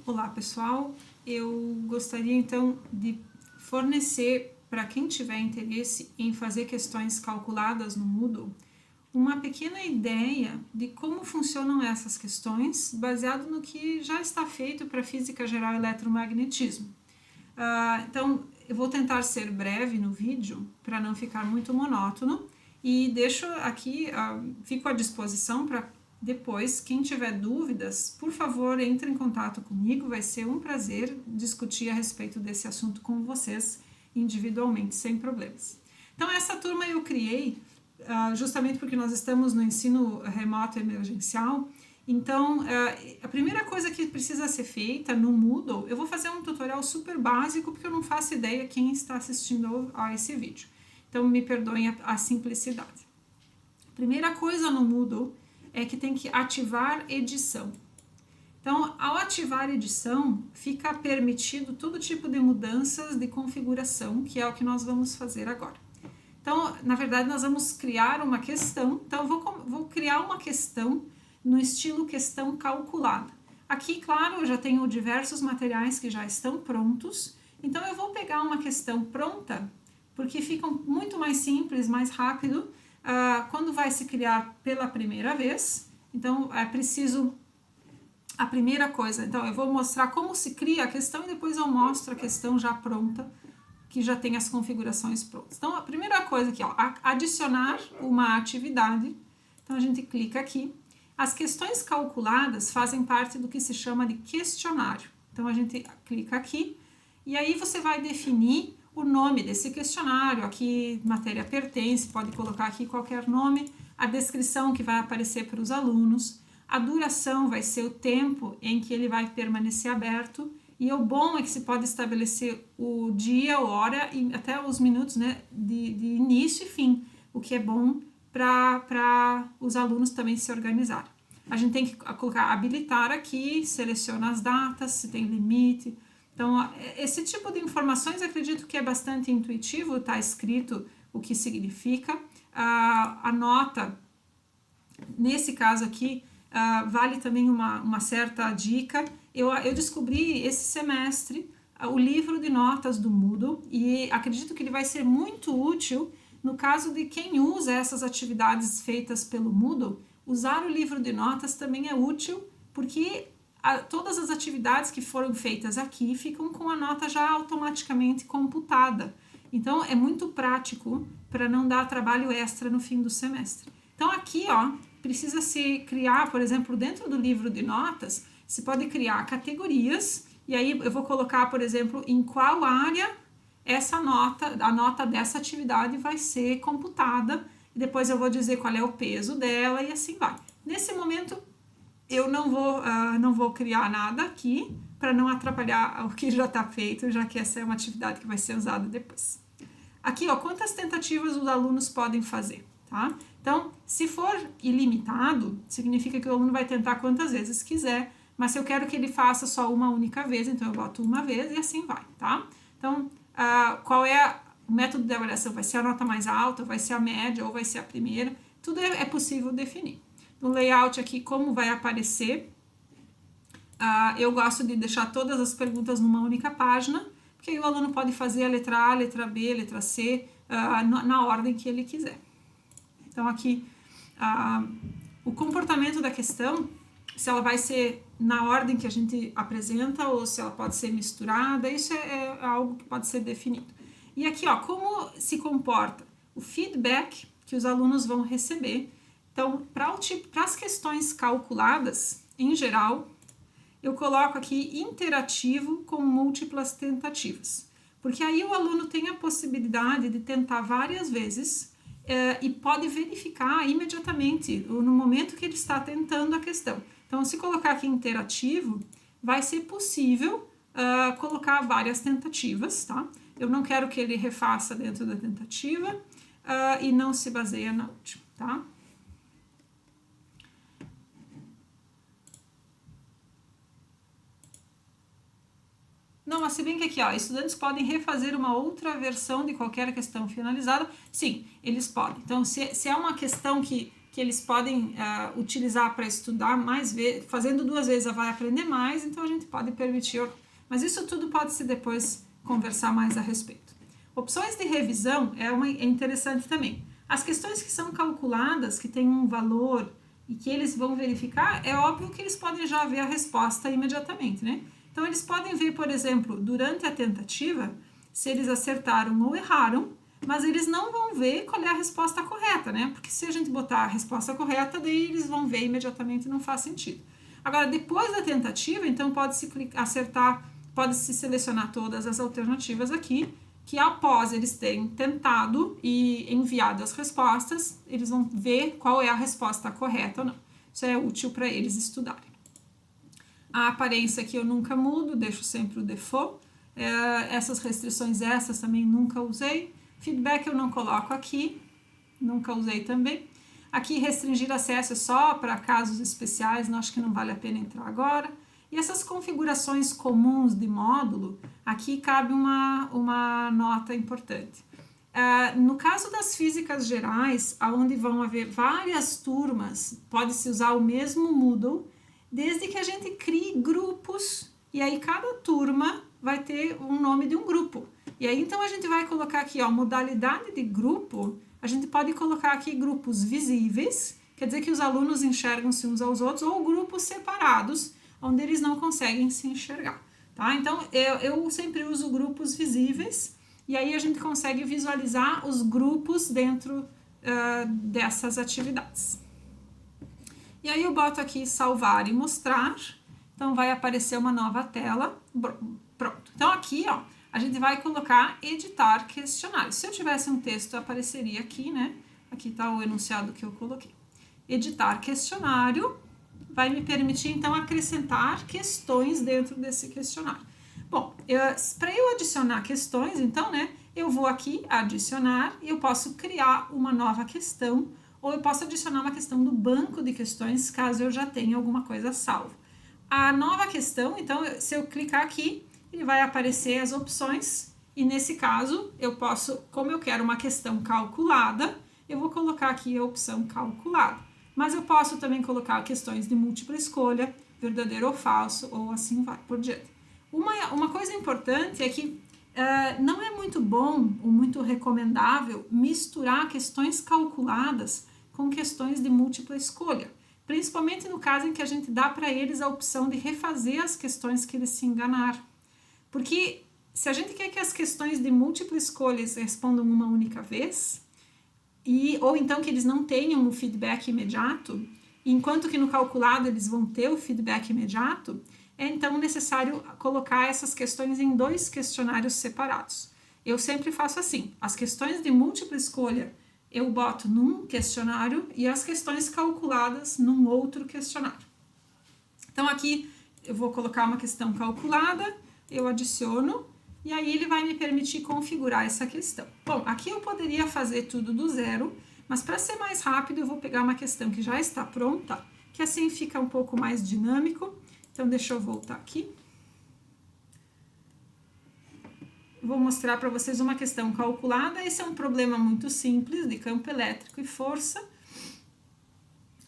Olá pessoal, eu gostaria então de fornecer para quem tiver interesse em fazer questões calculadas no Moodle uma pequena ideia de como funcionam essas questões baseado no que já está feito para Física Geral e Eletromagnetismo. Então eu vou tentar ser breve no vídeo para não ficar muito monótono e deixo aqui, fico à disposição para depois, quem tiver dúvidas, por favor, entre em contato comigo, vai ser um prazer discutir a respeito desse assunto com vocês individualmente, sem problemas. Então essa turma eu criei justamente porque nós estamos no ensino remoto emergencial, então a primeira coisa que precisa ser feita no Moodle, eu vou fazer um tutorial super básico porque eu não faço ideia quem está assistindo a esse vídeo, então me perdoem a simplicidade. Primeira coisa no Moodle é que tem que ativar edição. Então, ao ativar edição, fica permitido todo tipo de mudanças de configuração, que é o que nós vamos fazer agora. Então, na verdade, nós vamos criar uma questão. Então, eu vou criar uma questão no estilo questão calculada. Aqui, claro, eu já tenho diversos materiais que já estão prontos. Então, eu vou pegar uma questão pronta, porque fica muito mais simples, mais rápido, quando vai se criar pela primeira vez. Então é preciso a primeira coisa, então eu vou mostrar como se cria a questão e depois eu mostro a questão já pronta, que já tem as configurações prontas. Então a primeira coisa aqui, adicionar uma atividade. Então a gente clica aqui. As questões calculadas fazem parte do que se chama de questionário. Então a gente clica aqui e aí você vai definir o nome desse questionário, aqui matéria pertence, pode colocar aqui qualquer nome, a descrição que vai aparecer para os alunos, a duração vai ser o tempo em que ele vai permanecer aberto, e o bom é que se pode estabelecer o dia, a hora e até os minutos, né, de início e fim, o que é bom para os alunos também se organizarem. A gente tem que colocar habilitar aqui, seleciona as datas, se tem limite. Então, esse tipo de informações acredito que é bastante intuitivo, está escrito o que significa. A nota, nesse caso aqui, vale também uma certa dica. Eu descobri esse semestre o livro de notas do Moodle e acredito que ele vai ser muito útil no caso de quem usa essas atividades feitas pelo Moodle. Usar o livro de notas também é útil, porque todas as atividades que foram feitas aqui ficam com a nota já automaticamente computada. Então, é muito prático para não dar trabalho extra no fim do semestre. Então, aqui, precisa se criar, por exemplo, dentro do livro de notas, se pode criar categorias, e aí eu vou colocar, por exemplo, em qual área essa nota, a nota dessa atividade vai ser computada, e depois eu vou dizer qual é o peso dela e assim vai. Nesse momento, eu não vou criar nada aqui para não atrapalhar o que já está feito, já que essa é uma atividade que vai ser usada depois. Aqui, quantas tentativas os alunos podem fazer, tá? Então, se for ilimitado, significa que o aluno vai tentar quantas vezes quiser, mas se eu quero que ele faça só uma única vez, então eu boto uma vez e assim vai, tá? Então, qual é o método de avaliação? Vai ser a nota mais alta, vai ser a média ou vai ser a primeira? Tudo é possível definir. No layout aqui, como vai aparecer, eu gosto de deixar todas as perguntas numa única página, porque aí o aluno pode fazer a letra A, letra B, letra C, na ordem que ele quiser. Então aqui, o comportamento da questão, se ela vai ser na ordem que a gente apresenta ou se ela pode ser misturada, isso é algo que pode ser definido. E aqui, como se comporta o feedback que os alunos vão receber. Então, para as questões calculadas, em geral, eu coloco aqui interativo com múltiplas tentativas, porque aí o aluno tem a possibilidade de tentar várias vezes e pode verificar imediatamente no momento que ele está tentando a questão. Então, se colocar aqui interativo, vai ser possível colocar várias tentativas, tá? Eu não quero que ele refaça dentro da tentativa e não se baseia na última, tá? Não, mas se bem que aqui, estudantes podem refazer uma outra versão de qualquer questão finalizada. Sim, eles podem. Então, se é uma questão que que eles podem utilizar para estudar mais vezes, fazendo 2 vezes vai aprender mais, então a gente pode permitir, mas isso tudo pode-se depois conversar mais a respeito. Opções de revisão é interessante também. As questões que são calculadas, que têm um valor e que eles vão verificar, é óbvio que eles podem já ver a resposta imediatamente, né? Então eles podem ver, por exemplo, durante a tentativa, se eles acertaram ou erraram, mas eles não vão ver qual é a resposta correta, né? Porque se a gente botar a resposta correta, daí eles vão ver imediatamente e não faz sentido. Agora, depois da tentativa, então pode-se acertar, pode-se selecionar todas as alternativas aqui, que após eles terem tentado e enviado as respostas, eles vão ver qual é a resposta correta ou não. Isso é útil para eles estudarem. A aparência aqui eu nunca mudo, deixo sempre o default. Essas restrições essas também nunca usei. Feedback eu não coloco aqui, nunca usei também. Aqui restringir acesso é só para casos especiais, não acho que não vale a pena entrar agora. E essas configurações comuns de módulo, aqui cabe uma nota importante. No caso das físicas gerais, onde vão haver várias turmas, pode-se usar o mesmo Moodle, desde que a gente crie grupos, e aí cada turma vai ter um nome de um grupo. E aí, então, a gente vai colocar aqui, ó, modalidade de grupo, a gente pode colocar aqui grupos visíveis, quer dizer que os alunos enxergam-se uns aos outros, ou grupos separados, onde eles não conseguem se enxergar, tá? Então, eu sempre uso grupos visíveis, e aí a gente consegue visualizar os grupos dentro dessas atividades. E aí eu boto aqui salvar e mostrar, então vai aparecer uma nova tela, pronto. Então aqui, ó, a gente vai colocar editar questionário. Se eu tivesse um texto, apareceria aqui, né? Aqui está o enunciado que eu coloquei. Editar questionário vai me permitir, então, acrescentar questões dentro desse questionário. Bom, para eu adicionar questões, então, né? Eu vou aqui adicionar e eu posso criar uma nova questão ou eu posso adicionar uma questão do banco de questões, caso eu já tenha alguma coisa salva. A nova questão, então, se eu clicar aqui, ele vai aparecer as opções e nesse caso eu posso, como eu quero uma questão calculada, eu vou colocar aqui a opção calculada. Mas eu posso também colocar questões de múltipla escolha, verdadeiro ou falso, ou assim vai por diante. Uma coisa importante é que não é muito bom ou muito recomendável misturar questões calculadas com questões de múltipla escolha, principalmente no caso em que a gente dá para eles a opção de refazer as questões que eles se enganaram. Porque se a gente quer que as questões de múltipla escolha respondam uma única vez, ou então que eles não tenham o feedback imediato, enquanto que no calculado eles vão ter o feedback imediato, é então necessário colocar essas questões em 2 questionários separados. Eu sempre faço assim, as questões de múltipla escolha eu boto num questionário e as questões calculadas num outro questionário. Então aqui eu vou colocar uma questão calculada, eu adiciono e aí ele vai me permitir configurar essa questão. Bom, aqui eu poderia fazer tudo do zero, mas para ser mais rápido eu vou pegar uma questão que já está pronta, que assim fica um pouco mais dinâmico. Então deixa eu voltar aqui. Vou mostrar para vocês uma questão calculada. Esse é um problema muito simples de campo elétrico e força.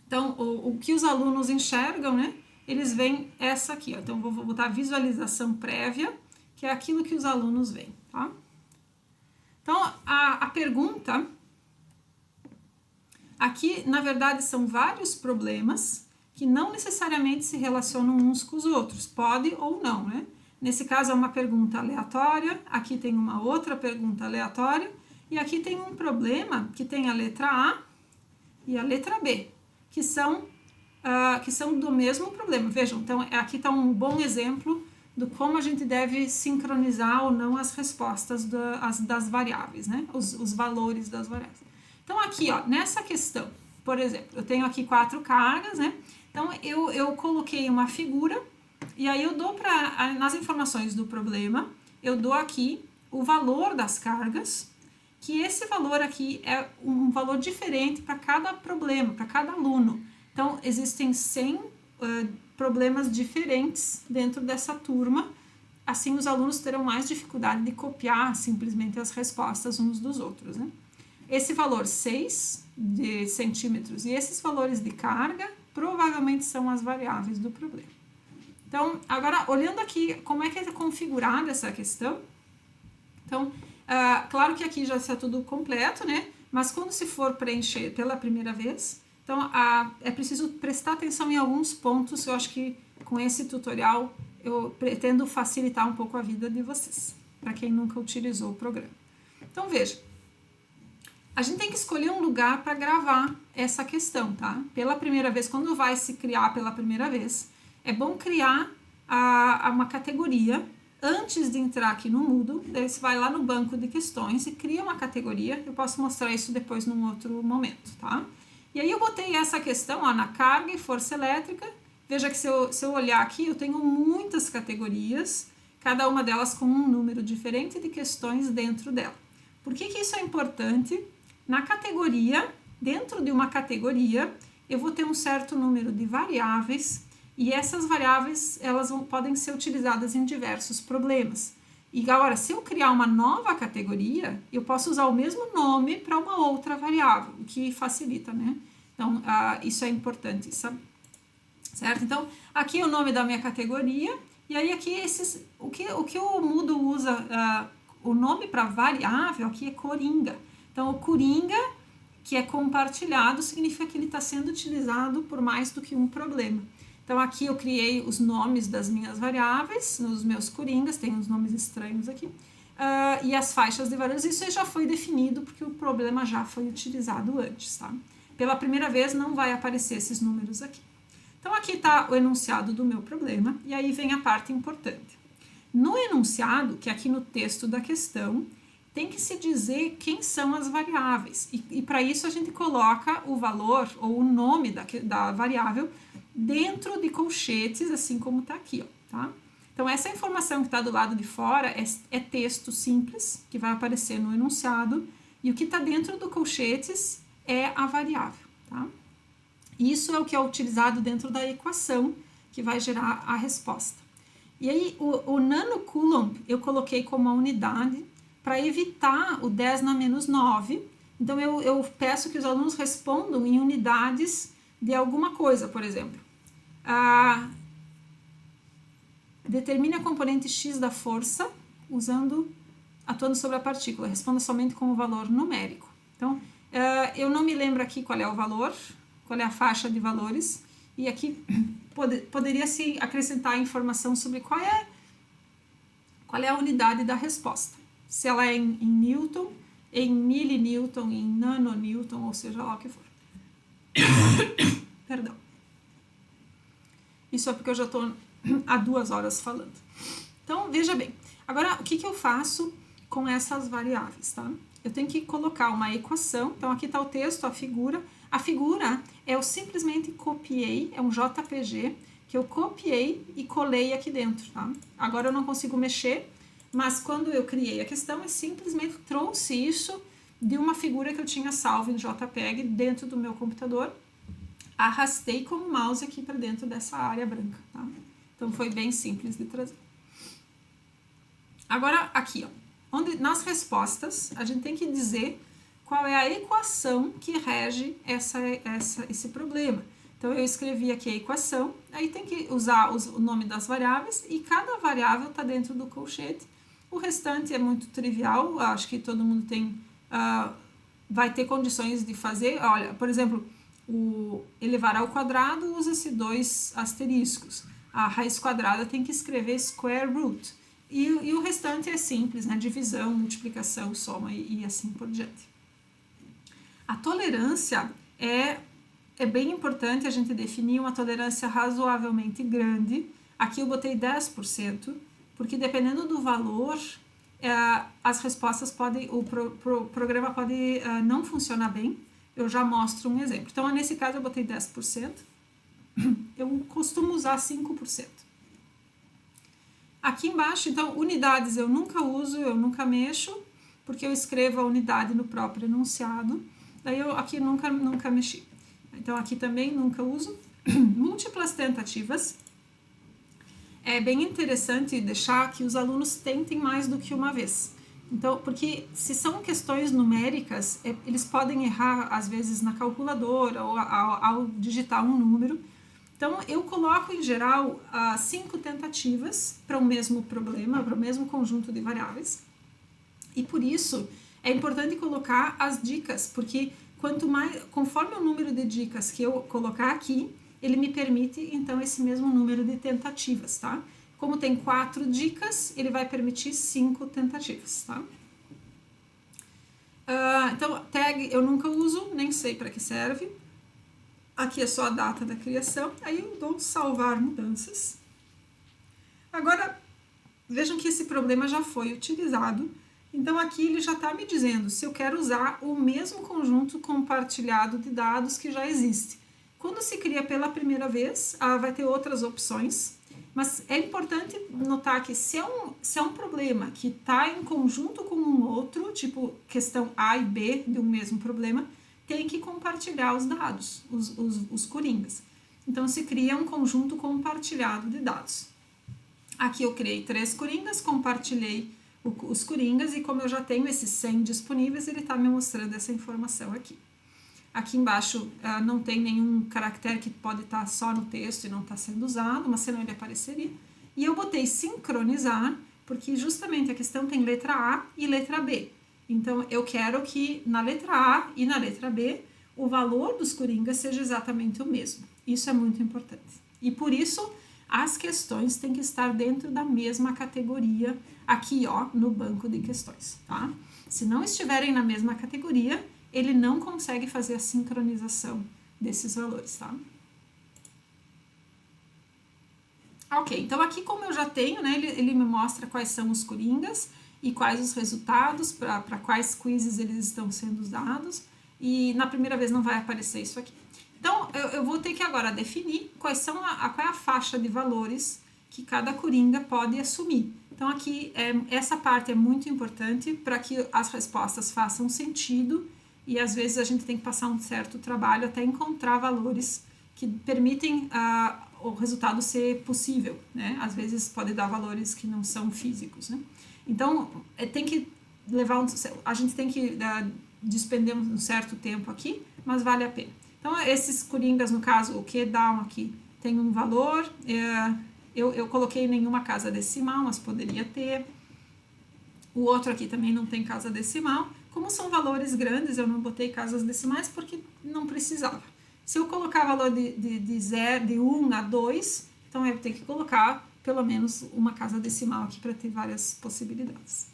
Então, o que os alunos enxergam, né? Eles veem essa aqui, ó. Então, vou botar visualização prévia, que é aquilo que os alunos veem, tá? Então, a pergunta... Aqui, na verdade, são vários problemas que não necessariamente se relacionam uns com os outros. Pode ou não, né? Nesse caso, é uma pergunta aleatória. Aqui tem uma outra pergunta aleatória. E aqui tem um problema que tem a letra A e a letra B, que são do mesmo problema. Vejam, então aqui está um bom exemplo do como a gente deve sincronizar ou não as respostas das variáveis, né? Os valores das variáveis. Então aqui, ó, nessa questão, por exemplo, eu tenho aqui 4 cargas, né? Então eu coloquei uma figura e aí eu dou nas informações do problema, eu dou aqui o valor das cargas, que esse valor aqui é um valor diferente para cada problema, para cada aluno. Então, existem 100 problemas diferentes dentro dessa turma, assim os alunos terão mais dificuldade de copiar simplesmente as respostas uns dos outros, né? esse valor 6 de centímetros e esses valores de carga provavelmente são as variáveis do problema. Então, agora, olhando aqui como é que é configurada essa questão, então, claro que aqui já está tudo completo, né? Mas quando se for preencher pela primeira vez, então é preciso prestar atenção em alguns pontos. Eu acho que com esse tutorial eu pretendo facilitar um pouco a vida de vocês, para quem nunca utilizou o programa. Então, veja, a gente tem que escolher um lugar para gravar essa questão, tá? Pela primeira vez, quando vai se criar pela primeira vez, é bom criar uma categoria antes de entrar aqui no Moodle. Daí você vai lá no banco de questões e cria uma categoria. Eu posso mostrar isso depois num outro momento, tá? E aí eu botei essa questão na carga e força elétrica. Veja que se eu olhar aqui, eu tenho muitas categorias, cada uma delas com um número diferente de questões dentro dela. Por que isso é importante? Na categoria, dentro de uma categoria, eu vou ter um certo número de variáveis e essas variáveis elas podem ser utilizadas em diversos problemas. E agora, se eu criar uma nova categoria, eu posso usar o mesmo nome para uma outra variável, o que facilita, né? Então, isso é importante saber. Certo? Então, aqui é o nome da minha categoria, e aí aqui o que o Moodle usa, o nome para variável aqui é coringa. Então, o coringa, que é compartilhado, significa que ele está sendo utilizado por mais do que um problema. Então, aqui eu criei os nomes das minhas variáveis, nos meus coringas, tem uns nomes estranhos aqui, e as faixas de valores, isso já foi definido porque o problema já foi utilizado antes, tá? Pela primeira vez não vai aparecer esses números aqui. Então, aqui está o enunciado do meu problema, e aí vem a parte importante. No enunciado, que é aqui no texto da questão, tem que se dizer quem são as variáveis. E para isso a gente coloca o valor ou o nome da variável dentro de colchetes, assim como está aqui, ó, tá? Então, essa informação que está do lado de fora é texto simples, que vai aparecer no enunciado, e o que está dentro do colchetes é a variável, tá? Isso é o que é utilizado dentro da equação que vai gerar a resposta. E aí, o nanocoulomb eu coloquei como a unidade para evitar o 10 na menos 9. Então, eu peço que os alunos respondam em unidades de alguma coisa, por exemplo. Determine a componente x da força atuando sobre a partícula. Responda somente com o valor numérico. Então, eu não me lembro aqui qual é o valor, qual é a faixa de valores, e aqui poderia se acrescentar a informação sobre qual é a unidade da resposta. Se ela é em Newton, em milinewton, em nanonewton, ou seja lá o que for. Perdão. Isso é porque eu já estou há 2 horas falando. Então, veja bem. Agora, o que eu faço com essas variáveis, tá? Eu tenho que colocar uma equação. Então, aqui está o texto, a figura. A figura eu simplesmente copiei, é um JPG, que eu copiei e colei aqui dentro, tá? Agora eu não consigo mexer, mas quando eu criei a questão, eu simplesmente trouxe isso de uma figura que eu tinha salvo em JPEG dentro do meu computador, arrastei com o mouse aqui para dentro dessa área branca, tá? Então foi bem simples de trazer. Agora aqui, ó, nas respostas a gente tem que dizer qual é a equação que rege esse problema. Então, eu escrevi aqui a equação, aí tem que usar o nome das variáveis e cada variável está dentro do colchete. O restante é muito trivial, acho que todo mundo vai ter condições de fazer. Olha, por exemplo, o elevar ao quadrado usa-se 2 asteriscos. A raiz quadrada tem que escrever square root. E o restante é simples, né? Divisão, multiplicação, soma e assim por diante. A tolerância é bem importante a gente definir uma tolerância razoavelmente grande. Aqui eu botei 10%, porque dependendo do valor, as respostas podem, o programa pode não funcionar bem. Eu já mostro um exemplo. Então, nesse caso, eu botei 10%. Eu costumo usar 5%. Aqui embaixo, então, unidades eu nunca uso, eu nunca mexo, porque eu escrevo a unidade no próprio enunciado. Daí eu aqui nunca mexi. Então, aqui também nunca uso. Múltiplas tentativas. É bem interessante deixar que os alunos tentem mais do que uma vez. Então, porque se são questões numéricas, eles podem errar às vezes na calculadora ou ao digitar um número. Então, eu coloco em geral 5 tentativas para o mesmo problema, para o mesmo conjunto de variáveis. E por isso é importante colocar as dicas, porque quanto mais, conforme o número de dicas que eu colocar aqui, ele me permite então esse mesmo número de tentativas, tá? Como tem 4 dicas, ele vai permitir 5 tentativas, tá? Então, tag eu nunca uso, nem sei para que serve. Aqui é só a data da criação, aí eu dou salvar mudanças. Agora, vejam que esse problema já foi utilizado, então aqui ele já está me dizendo se eu quero usar o mesmo conjunto compartilhado de dados que já existe. Quando se cria pela primeira vez, vai ter outras opções, mas é importante notar que se é um problema que está em conjunto com um outro, tipo questão A e B de um mesmo problema, tem que compartilhar os dados, os coringas. Então, se cria um conjunto compartilhado de dados. Aqui eu criei 3 coringas, compartilhei os coringas e como eu já tenho esses 100 disponíveis, ele está me mostrando essa informação aqui. Aqui embaixo não tem nenhum caractere que pode estar só no texto e não está sendo usado, mas senão ele apareceria. E eu botei sincronizar, porque justamente a questão tem letra A e letra B. Então, eu quero que na letra A e na letra B, o valor dos coringas seja exatamente o mesmo. Isso é muito importante. E por isso, as questões têm que estar dentro da mesma categoria aqui, ó, no banco de questões, tá? Se não estiverem na mesma categoria, ele não consegue fazer a sincronização desses valores, tá? Ok, então aqui como eu já tenho, né, ele me mostra quais são os coringas e quais os resultados, para quais quizzes eles estão sendo usados, e na primeira vez não vai aparecer isso aqui. Então, eu vou ter que agora definir qual é a faixa de valores que cada coringa pode assumir. Então, aqui, essa parte é muito importante para que as respostas façam sentido e, às vezes, a gente tem que passar um certo trabalho até encontrar valores que permitem o resultado ser possível, né? Às vezes, pode dar valores que não são físicos, né? Então, tem que a gente tem que despender um certo tempo aqui, mas vale a pena. Então, esses coringas, no caso, o Q-down aqui tem um valor, eu coloquei nenhuma casa decimal, mas poderia ter. O outro aqui também não tem casa decimal. Como são valores grandes, eu não botei casas decimais porque não precisava. Se eu colocar valor de 1 a 2, então eu tenho que colocar pelo menos uma casa decimal aqui para ter várias possibilidades.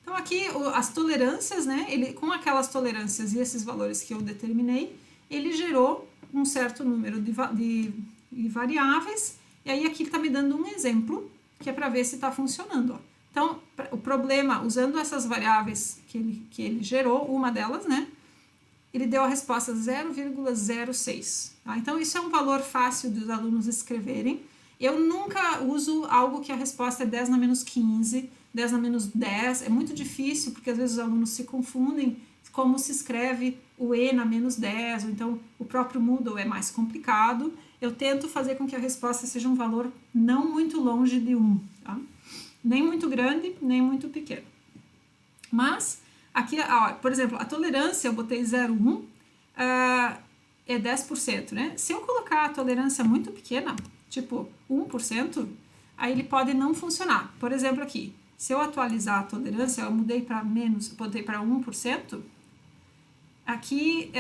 Então aqui as tolerâncias, né, com aquelas tolerâncias e esses valores que eu determinei, ele gerou um certo número de variáveis, e aí aqui ele está me dando um exemplo, que é para ver se está funcionando. Ó. Então, o problema, usando essas variáveis que ele gerou, uma delas, né, ele deu a resposta 0,06. Tá? Então, isso é um valor fácil dos alunos escreverem. Eu nunca uso algo que a resposta é 10 na menos 15, 10 na menos 10. É muito difícil, porque às vezes os alunos se confundem como se escreve o E na menos 10, ou então o próprio Moodle é mais complicado. Eu tento fazer com que a resposta seja um valor não muito longe de 1. Tá? Nem muito grande, nem muito pequeno. Mas, aqui, ó, por exemplo, a tolerância, eu botei 0,1, é 10%, né? Se eu colocar a tolerância muito pequena, tipo 1%, aí ele pode não funcionar. Por exemplo, aqui, se eu atualizar a tolerância, eu mudei para menos, botei para 1%, aqui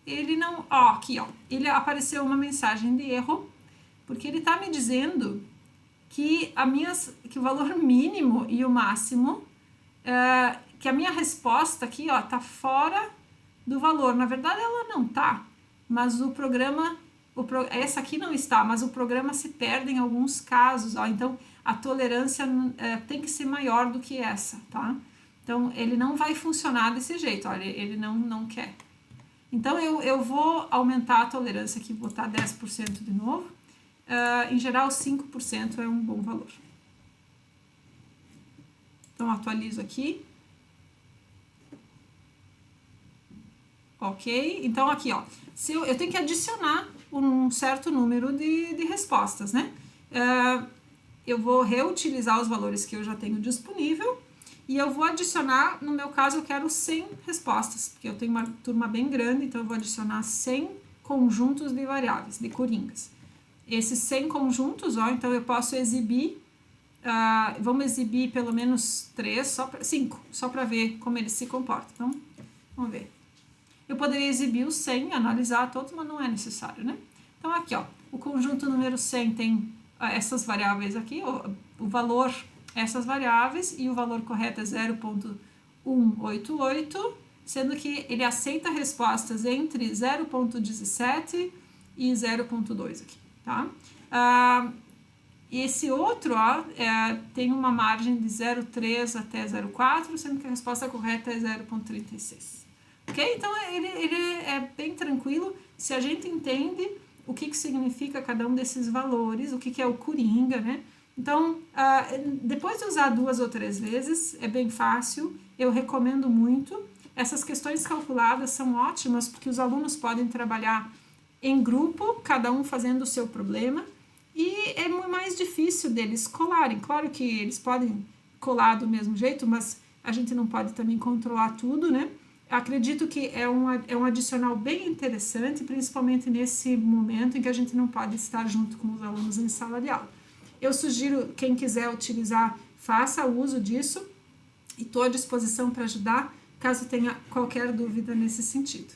ele não, ó, aqui, ó, ele apareceu uma mensagem de erro, porque ele está me dizendo que o valor mínimo e o máximo, que a minha resposta aqui, ó, tá fora do valor. Na verdade, ela não tá, mas o programa, essa aqui não está, mas o programa se perde em alguns casos, ó, então a tolerância tem que ser maior do que essa, tá? Então, ele não vai funcionar desse jeito, olha, ele não quer. Então, eu vou aumentar a tolerância aqui, botar 10% de novo. Em geral, 5% é um bom valor. Então, atualizo aqui. Ok? Então, aqui, ó, eu tenho que adicionar um certo número de respostas, né? eu vou reutilizar os valores que eu já tenho disponível e eu vou adicionar, no meu caso eu quero 100 respostas, porque eu tenho uma turma bem grande, então eu vou adicionar 100 conjuntos de variáveis, de coringas. Esses 100 conjuntos, ó, então eu posso exibir, vamos exibir pelo menos 3, 5, só para ver como eles se comportam. Então, vamos ver. Eu poderia exibir os 100, analisar todos, mas não é necessário, né? Então, aqui, ó, o conjunto número 100 tem essas variáveis aqui, o valor, essas variáveis, e o valor correto é 0.188, sendo que ele aceita respostas entre 0.17 e 0.2 aqui, tá? E esse outro, ó, tem uma margem de 0,3 até 0,4, sendo que a resposta correta é 0,36. Ok? Então, ele é bem tranquilo se a gente entende o que significa cada um desses valores, o que é o coringa, né? Então, depois de usar 2 ou 3 vezes, é bem fácil, eu recomendo muito. Essas questões calculadas são ótimas porque os alunos podem trabalhar em grupo, cada um fazendo o seu problema, e é mais difícil deles colarem. Claro que eles podem colar do mesmo jeito, mas a gente não pode também controlar tudo, né? Acredito que é um adicional bem interessante, principalmente nesse momento em que a gente não pode estar junto com os alunos em sala de aula. Eu sugiro, quem quiser utilizar, faça uso disso e estou à disposição para ajudar, caso tenha qualquer dúvida nesse sentido.